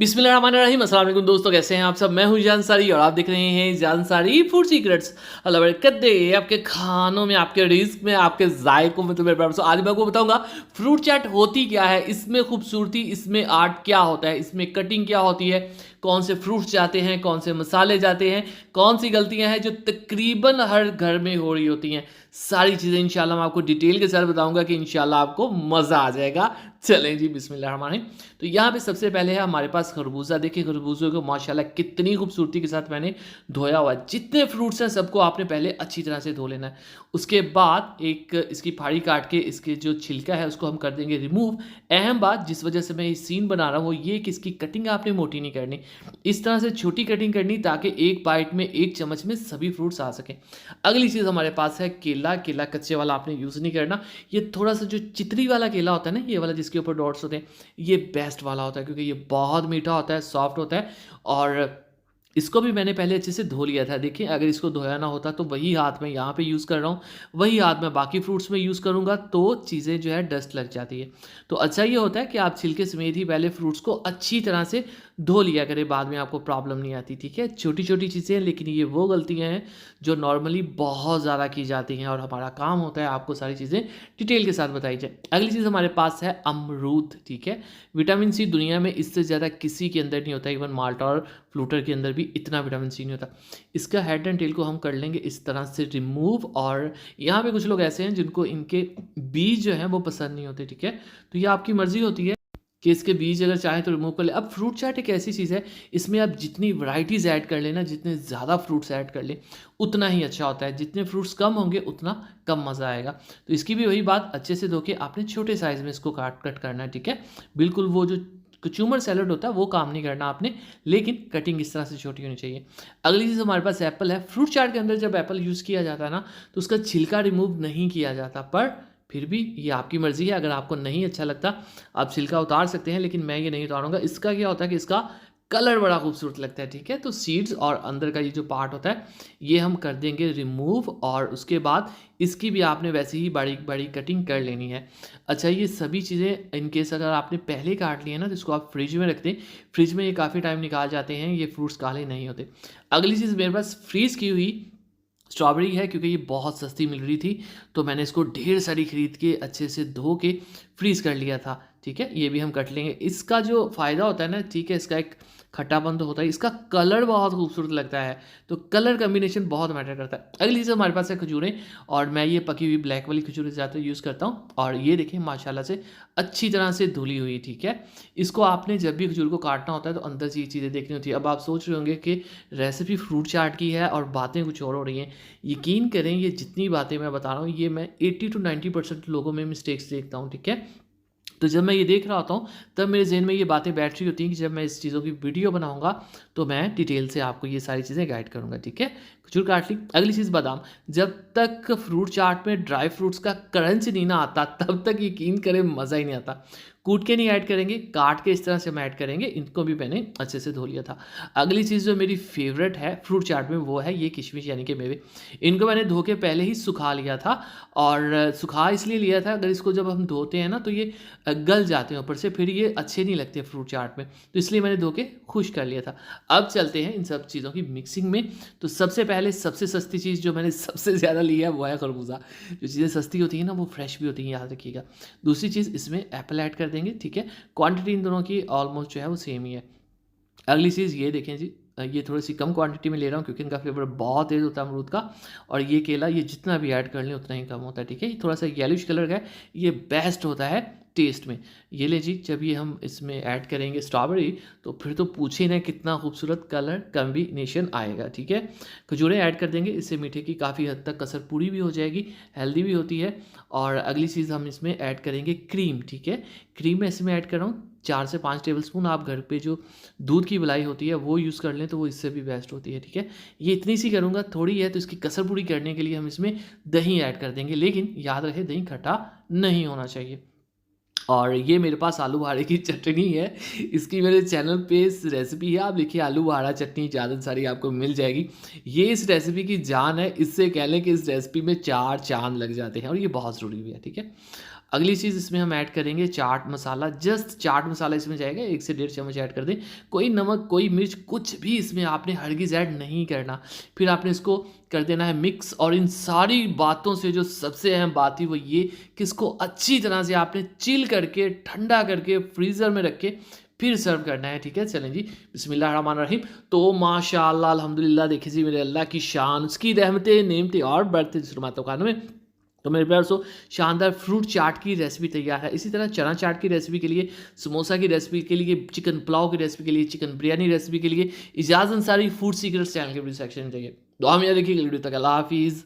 बिस्मिल्लाहिर्रहमानिर्रहीम। अस्सलाम वालेकुम दोस्तों, कैसे हैं आप सब। मैं हूं जानसारी और आप देख रहे हैं जानसारी फूड सीक्रेट्स। अल्लाह बरकत दे आपके खानों में, आपके रिस्क में, आपके जायकों में। तो मेरे पास आज मैं आपको बताऊंगा फ्रूट चाट होती क्या है, इसमें खूबसूरती, इसमें आर्ट क्या होता है, इसमें कटिंग क्या होती है, कौन से फ्रूट्स जाते हैं, कौन से मसाले जाते हैं, कौन सी गलतियां हैं जो तकरीबन हर घर में हो रही होती हैं। सारी चीज़ें इंशाल्लाह मैं आपको डिटेल के साथ बताऊंगा कि इंशाल्लाह आपको मज़ा आ जाएगा। चलें जी, बिस्मिल्लाहिर्रहमानिर्रहीम। तो यहाँ पे सबसे पहले है हमारे पास खरबूजा। देखिए खरबूजे को माशाल्लाह कितनी खूबसूरती के साथ मैंने धोया हुआ है। जितने फ्रूट्स हैं सबको आपने पहले अच्छी तरह से धो लेना है। उसके बाद एक इसकी फाड़ी काट के इसके जो छिलका है उसको हम कर देंगे रिमूव। अहम बात जिस वजह से मैं ये सीन बना रहा हूँ वो ये कि इसकी कटिंग आपने मोटी नहीं करनी, इस तरह से छोटी कटिंग करनी ताकि एक बाइट में, एक चम्मच में सभी फ्रूट्स आ सकें। अगली चीज़ हमारे पास है केला। केला कच्चे वाला आपने यूज़ नहीं करना। ये थोड़ा सा जो चितरी वाला केला होता है ना, ये वाला जिसके ऊपर डॉट्स होते हैं, ये बेस्ट वाला होता है क्योंकि ये बहुत मीठा होता है, सॉफ्ट होता है। और इसको भी मैंने पहले अच्छे से धो लिया था। देखिए अगर इसको धोया ना होता तो वही हाथ में यहाँ पे यूज़ कर रहा हूँ, वही हाथ में बाकी फ्रूट्स में यूज़ करूँगा तो चीज़ें जो है डस्ट लग जाती है। तो अच्छा ये होता है कि आप छिलके समेत ही पहले फ्रूट्स को अच्छी तरह से धो लिया करें, बाद में आपको प्रॉब्लम नहीं आती। ठीक है, छोटी छोटी चीज़ें हैं लेकिन ये वो गलतियाँ हैं जो नॉर्मली बहुत ज़्यादा की जाती हैं और हमारा काम होता है आपको सारी चीज़ें डिटेल के साथ बताई जाए। अगली चीज़ हमारे पास है अमरूद। ठीक है, विटामिन सी दुनिया में इससे ज़्यादा किसी के अंदर नहीं होता, इवन माल्टा और फ्लूटर के अंदर भी इतना विटामिन सी नहीं होता। इसका हेड एंड टेल को हम कर लेंगे इस तरह से रिमूव। और यहाँ पे कुछ लोग ऐसे हैं जिनको इनके बीज जो हैं वो पसंद नहीं होते। ठीक है, तो ये आपकी मर्ज़ी होती है कि इसके बीज अगर चाहें तो रिमूव कर ले। अब फ्रूट चाट एक ऐसी चीज़ है, इसमें आप जितनी वैराइटीज़ ऐड कर लेना, जितने ज़्यादा फ्रूट्स ऐड कर लें उतना ही अच्छा होता है। जितने फ्रूट्स कम होंगे उतना कम मज़ा आएगा। तो इसकी भी वही बात, अच्छे से धो के आपने छोटे साइज़ में इसको कट करना है। ठीक है, बिल्कुल वो जो कचूमर सैलड होता है वो काम नहीं करना आपने, लेकिन कटिंग इस तरह से छोटी होनी चाहिए। अगली चीज़ हमारे पास एप्पल है। फ्रूट चाट के अंदर जब एप्पल यूज़ किया जाता है ना तो उसका छिलका रिमूव नहीं किया जाता, पर फिर भी ये आपकी मर्ज़ी है। अगर आपको नहीं अच्छा लगता आप छिलका उतार सकते हैं, लेकिन मैं ये नहीं उतारूँगा। इसका क्या होता है कि इसका कलर बड़ा खूबसूरत लगता है। ठीक है, तो सीड्स और अंदर का ये जो पार्ट होता है ये हम कर देंगे रिमूव। और उसके बाद इसकी भी आपने वैसे ही बड़ी बड़ी कटिंग कर लेनी है। अच्छा, ये सभी चीज़ें इन केस अगर आपने पहले काट ली है ना तो इसको आप फ्रिज में रख दें। फ्रिज में ये काफ़ी टाइम निकाल जाते हैं, ये फ्रूट्स काले नहीं होते। अगली चीज़ मेरे पास फ्रीज़ की हुई स्ट्रॉबेरी है, क्योंकि ये बहुत सस्ती मिल रही थी तो मैंने इसको ढेर सारी ख़रीद के अच्छे से धो के फ्रीज़ कर लिया था। ठीक है, ये भी हम कट लेंगे। इसका जो फ़ायदा होता है ना, ठीक है, इसका एक खट्टापन तो होता है, इसका कलर बहुत खूबसूरत लगता है, तो कलर कम्बिनेशन बहुत मैटर करता है। अगली चीज़ हमारे पास है खजूरें, और मैं ये पकी हुई ब्लैक वाली खजूरें ज़्यादा यूज़ करता हूँ। और ये देखिए माशाल्लाह से अच्छी तरह से धुली हुई। ठीक है, इसको आपने जब भी खजूर को काटना होता है तो अंदर से ये चीज़ें देखनी होती है। अब आप सोच रहे होंगे कि रेसिपी फ्रूट चाट की है और बातें कुछ और हो रही हैं। यकीन करें ये जितनी बातें मैं बता रहा हूँ ये मैं 80 to 90% लोगों में मिस्टेक्स देखता हूँ। ठीक है, तो जब मैं ये देख रहा होता हूँ तब मेरे ज़हन में ये बातें बैठ रही होती हैं कि जब मैं इस चीज़ों की वीडियो बनाऊँगा तो मैं डिटेल से आपको ये सारी चीज़ें गाइड करूँगा। ठीक है, खजूर काट ली। अगली चीज़ बादाम। जब तक फ्रूट चाट में ड्राई फ्रूट्स का क्रंच नहीं ना आता तब तक यकीन करें मज़ा ही नहीं आता। कूट के नहीं ऐड करेंगे, काट के इस तरह से हम ऐड करेंगे। इनको भी मैंने अच्छे से धो लिया था। अगली चीज़ जो मेरी फेवरेट है फ्रूट चाट में वो है ये किशमिश यानी कि मेवे। इनको मैंने धो के पहले ही सुखा लिया था। और सुखा इसलिए लिया था, अगर इसको जब हम धोते हैं ना तो ये गल जाते हैं ऊपर से, फिर ये अच्छे नहीं लगते फ्रूट चाट में, तो इसलिए मैंने धो के खुश कर लिया था। अब चलते हैं इन सब चीज़ों की मिक्सिंग में। तो सबसे पहले सबसे सस्ती चीज़ जो मैंने सबसे ज़्यादा ली है वो है खरबूजा। जो चीज़ें सस्ती होती हैं ना वो फ्रेश भी होती हैं, याद रखिएगा। दूसरी चीज़ इसमें एप्पल ऐड कर देंगे। ठीक है, क्वांटिटी इन दोनों की ऑलमोस्ट जो है वो सेम ही है। अगली चीज़ ये देखें जी, ये थोड़ी सी कम क्वांटिटी में ले रहा हूँ क्योंकि इनका फ्लेवर बहुत तेज़ होता है अमरूद का। और ये केला ये जितना भी ऐड कर लें उतना ही कम होता है। ठीक है, ये थोड़ा सा येलोइश कलर का है, ये बेस्ट होता है टेस्ट में। ये ले जी, जब ये हम इसमें ऐड करेंगे स्ट्रॉबेरी तो फिर तो पूछे ना कितना खूबसूरत कलर कम्बिनेशन आएगा। ठीक है, खजूरें ऐड कर देंगे, इससे मीठे की काफ़ी हद तक कसर पूरी भी हो जाएगी, हेल्दी भी होती है। और अगली चीज़ हम इसमें ऐड करेंगे क्रीम। ठीक है, क्रीम मैं इसमें ऐड कर रहा हूँ 4 से 5 टेबलस्पून। आप घर पे जो दूध की मलाई होती है वो यूज़ कर लें तो वो इससे भी बेस्ट होती है। ठीक है, ये इतनी सी करूँगा, थोड़ी है तो इसकी कसर पूरी करने के लिए हम इसमें दही ऐड कर देंगे, लेकिन याद रखें दही खट्टा नहीं होना चाहिए। और ये मेरे पास आलू बुखारे की चटनी है, इसकी मेरे चैनल पे इस रेसिपी है, आप लिखिए आलू बुखारा चटनी, ज़्यादा सारी आपको मिल जाएगी। ये इस रेसिपी की जान है, इससे कह लें कि इस रेसिपी में 4 चाँद लग जाते हैं और ये बहुत ज़रूरी भी है। ठीक है, अगली चीज़ इसमें हम ऐड करेंगे चाट मसाला, जस्ट चाट मसाला इसमें जाएगा, 1 से 1.5 चम्मच ऐड कर दें। कोई नमक, कोई मिर्च, कुछ भी इसमें आपने हरगिज़ ऐड नहीं करना। फिर आपने इसको कर देना है मिक्स, और इन सारी बातों से जो सबसे अहम बात थी वो ये कि इसको अच्छी तरह से आपने चिल करके, ठंडा करके, फ्रीज़र में रख के फिर सर्व करना है, ठीक है। चलें जी, बिस्मिल्लाहिर्रहमानिर्रहीम। तो माशाअल्लाह अल्हम्दुलिल्लाह, देखिए जी मेरे अल्लाह की शान, उसकी रहमतें नेमतें और बढ़ते शुरुआत खानों में। तो मेरे प्यार सो शानदार फ्रूट चाट की रेसिपी तैयार है। इसी तरह चना चाट की रेसिपी के लिए, समोसा की रेसिपी के लिए, चिकन पुलाव की रेसिपी के लिए, चिकन बिरयानी रेसिपी के लिए Ejaz Ansari food secrets channel के सेक्शन में जाइए। दुआ में याद रखिए, अगली वीडियो तक अल्लाह हाफिज़।